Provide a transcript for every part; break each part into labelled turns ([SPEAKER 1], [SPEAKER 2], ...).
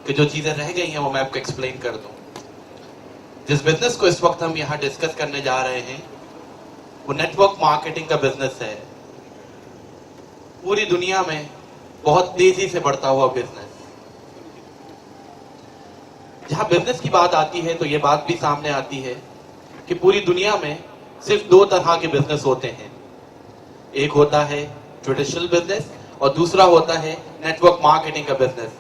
[SPEAKER 1] کہ جو چیزیں رہ گئی ہیں وہ میں آپ کو ایکسپلین کر دوں. جس بزنس کو اس وقت ہم یہاں ڈسکس کرنے جا رہے ہیں وہ نیٹ ورک مارکیٹنگ کا بزنس ہے. پوری دنیا میں بہت تیزی سے بڑھتا ہوا بزنس. جہاں بزنس کی بات آتی ہے تو یہ بات بھی سامنے آتی ہے کہ پوری دنیا میں صرف دو طرح کے بزنس ہوتے ہیں. ایک ہوتا ہے ٹریڈیشنل بزنس اور دوسرا ہوتا ہے نیٹ ورک مارکیٹنگ کا بزنس,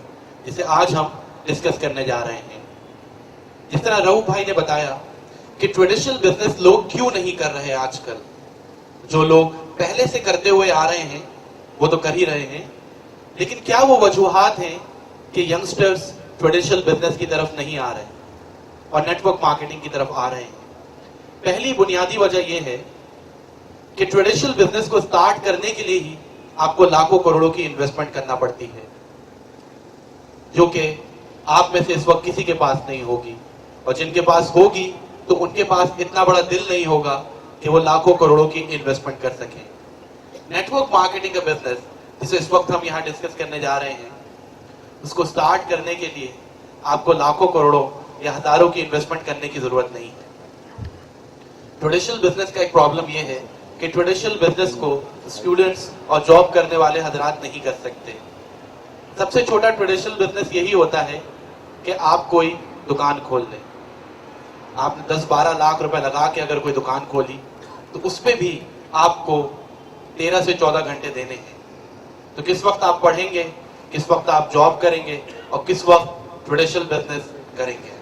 [SPEAKER 1] جسے آج ہم ڈسکس کرنے جا رہے ہیں. جس طرح رؤف بھائی نے بتایا کہ ٹریڈیشنل بزنس لوگ کیوں نہیں کر رہے آج کل. جو لوگ پہلے سے کرتے ہوئے آ رہے ہیں وہ تو کر ہی رہے ہیں, لیکن کیا وہ وجوہات ہیں کہ ینگسٹرز ٹریڈیشنل بزنس کی طرف نہیں آ رہے اور نیٹ ورک مارکیٹنگ کی طرف آ رہے ہیں؟ پہلی بنیادی وجہ یہ ہے کہ ٹریڈیشنل بزنس کو سٹارٹ کرنے کے لیے ہی آپ کو لاکھوں کروڑوں کی انویسٹمنٹ کرنا پڑتی ہے, جو کہ آپ میں سے اس وقت کسی کے پاس نہیں ہوگی, اور جن کے پاس ہوگی تو ان کے پاس اتنا بڑا دل نہیں ہوگا کہ وہ لاکھوں کروڑوں کی انویسٹمنٹ کر سکیں. نیٹ ورک مارکیٹنگ کا بزنس جسے اس وقت ہم یہاں ڈسکس کرنے جا رہے ہیں, اس کو سٹارٹ کرنے کے لیے آپ کو لاکھوں کروڑوں یا ہزاروں کی انویسٹمنٹ کرنے کی ضرورت نہیں ہے. ٹریڈیشنل بزنس کا ایک پرابلم یہ ہے کہ ٹریڈیشنل بزنس کو اسٹوڈنٹس اور جاب کرنے والے حضرات نہیں کر سکتے. سب سے چھوٹا ٹریڈیشنل بزنس یہی ہوتا ہے کہ آپ کوئی دکان کھول لیں. آپ نے 10-12 لاکھ روپے لگا کے اگر کوئی دکان کھولی تو اس پہ بھی آپ کو 13 سے 14 گھنٹے دینے ہیں. تو کس وقت آپ پڑھیں گے, کس وقت آپ جاب کریں گے اور کس وقت ٹریڈیشنل بزنس کریں گے؟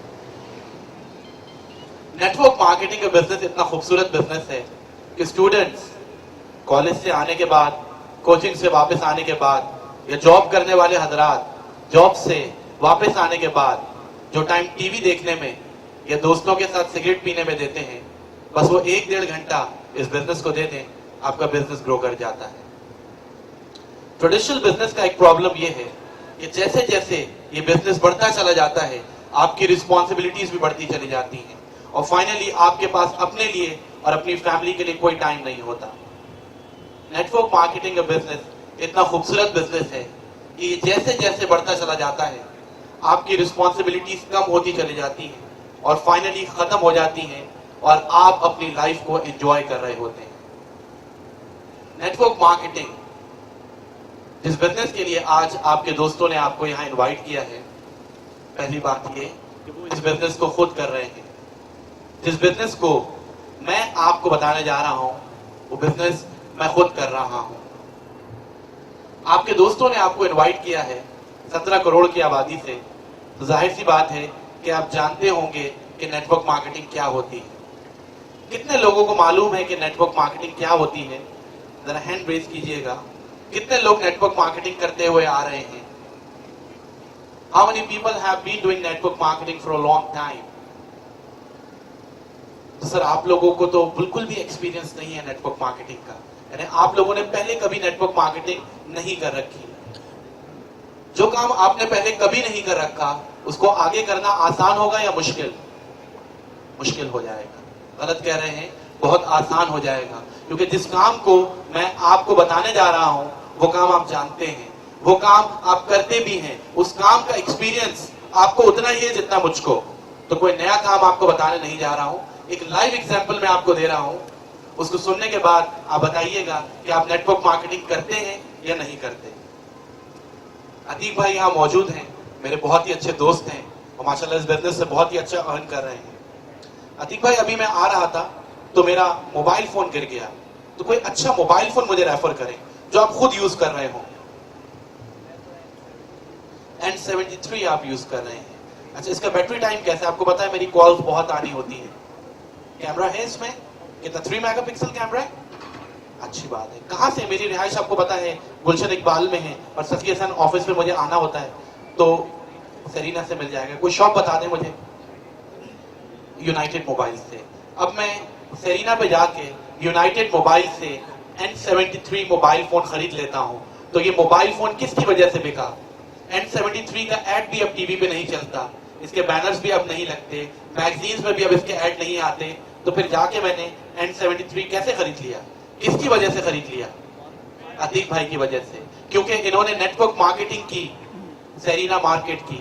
[SPEAKER 1] نیٹ ورک مارکیٹنگ کا بزنس اتنا خوبصورت بزنس ہے کہ اسٹوڈنٹس کالج سے آنے کے بعد, کوچنگ سے واپس آنے کے بعد, یا جاب کرنے والے حضرات جاب سے واپس آنے کے بعد جو ٹائم ٹی وی دیکھنے میں یا دوستوں کے ساتھ سگریٹ پینے میں دیتے ہیں, بس وہ 1-1.5 گھنٹہ اس بزنس کو دے دیں, آپ کا بزنس گرو کر جاتا ہے. ٹریڈیشنل بزنس کا ایک پرابلم یہ ہے کہ جیسے جیسے یہ بزنس بڑھتا چلا جاتا ہے آپ کی رسپانسبلٹیز بھی بڑھتی چلی جاتی ہیں, اور فائنلی آپ کے پاس اپنے لیے اور اپنی فیملی کے لیے کوئی ٹائم نہیں ہوتا. نیٹ ورک مارکیٹنگ کا بزنس اتنا خوبصورت بزنس ہے کہ یہ جیسے جیسے بڑھتا چلا جاتا ہے آپ کی رسپانسبلٹیز کم ہوتی چلی جاتی ہیں اور فائنلی ختم ہو جاتی ہیں, اور آپ اپنی لائف کو انجوائے کر رہے ہوتے ہیں. نیٹ ورک مارکیٹنگ جس بزنس کے لیے آج آپ کے دوستوں نے آپ کو یہاں انوائٹ کیا ہے, پہلی بات یہ کہ وہ اس بزنس کو خود کر رہے ہیں. جس بزنس کو میں آپ کو بتانے جا رہا ہوں وہ بزنس میں خود کر رہا ہوں. آپ کے دوستوں نے آپ کو انوائٹ کیا ہے 17 کروڑ کی آبادی سے, تو ظاہر سی بات ہے کہ آپ جانتے ہوں گے کہ نیٹ ورک مارکیٹنگ کیا ہوتی ہے. کتنے لوگوں کو معلوم ہے کہ نیٹ ورک مارکیٹنگ کیا ہوتی ہے؟ ذرا ہینڈ ریز کیجئے گا. کتنے لوگ نیٹ ورک مارکیٹنگ کرتے ہوئے آ رہے ہیں؟ How many people have been doing network marketing for a long time? تو سر آپ لوگوں کو تو بالکل بھی ایکسپیرینس نہیں ہے نیٹ ورک مارکیٹنگ کا, یعنی آپ لوگوں نے پہلے کبھی نیٹ ورک مارکیٹنگ نہیں کر رکھی. جو کام آپ نے پہلے کبھی نہیں کر رکھا اس کو آگے کرنا آسان ہوگا یا مشکل؟ مشکل ہو جائے گا. غلط کہہ رہے ہیں, بہت آسان ہو جائے گا, کیونکہ جس کام کو میں آپ کو بتانے جا رہا ہوں وہ کام آپ جانتے ہیں, وہ کام آپ کرتے بھی ہیں, اس کام کا ایکسپیرینس آپ کو اتنا ہی ہے جتنا مجھ کو. تو کوئی نیا کام آپ کو بتانے نہیں جا رہا ہوں, ایک لائیو ایگزامپل میں آپ کو دے رہا ہوں. اس کو سننے کے بعد آپ بتائیے گا کہ آپ نیٹ ورک مارکیٹنگ کرتے ہیں یا نہیں کرتے. عتیق بھائی یہاں موجود ہیں, میرے بہت ہی اچھے دوست ہیں اور ماشاءاللہ اس بزنس سے بہت ہی اچھا ارن کر رہے ہیں. عتیق بھائی ابھی میں آ رہا تھا تو میرا موبائل فون گر گیا, تو کوئی اچھا موبائل فون مجھے ریفر کریں جو آپ خود یوز کر رہے ہوں. N73 آپ یوز کر رہے ہیں. اچھا, اس کا بیٹری ٹائم کیسا ہے؟ آپ کو پتا ہے میری کالز بہت آنی ہوتی ہیں. کیمرہ ہے اس میں کتنا؟ 3 میگا پکسل کیمرہ ہے. اچھی بات ہے. کہاں سے؟ میری رہائش آپ کو پتا ہے گلشن اقبال میں ہے, اور سچی حسن آفس میں مجھے آنا ہوتا ہے, تو سرینا سے مل جائے گا. کوئی شاپ بتا دیں مجھے. یونائٹڈ موبائل سے. اب میں سرینا پہ جا کے یونائٹڈ موبائل سے N73 موبائل فون خرید لیتا ہوں. تو یہ موبائل فون کس کی وجہ سے بکا؟ N73 کا ایڈ بھی اب ٹی وی پہ نہیں چلتا, اس کے بینرز بھی اب نہیں لگتے, میگزینز میں بھی اب اس کے ایڈ نہیں آتے. تو پھر جا کے میں نے N73 کیسے خرید لیا؟ کس کی وجہ سے خرید لیا؟ عتیق بھائی کی وجہ سے, کیونکہ انہوں نے نیٹ ورک مارکیٹنگ کی, سیرینا مارکیٹ کی,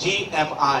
[SPEAKER 1] GMI,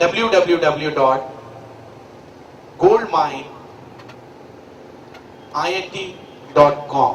[SPEAKER 1] www.goldmineint.com।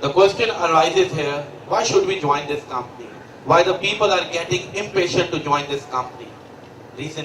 [SPEAKER 1] The question arises here, why should we join this company? Why the people are getting impatient to join this company? Reason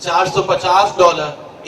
[SPEAKER 1] $450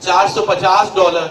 [SPEAKER 1] $450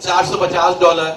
[SPEAKER 1] $450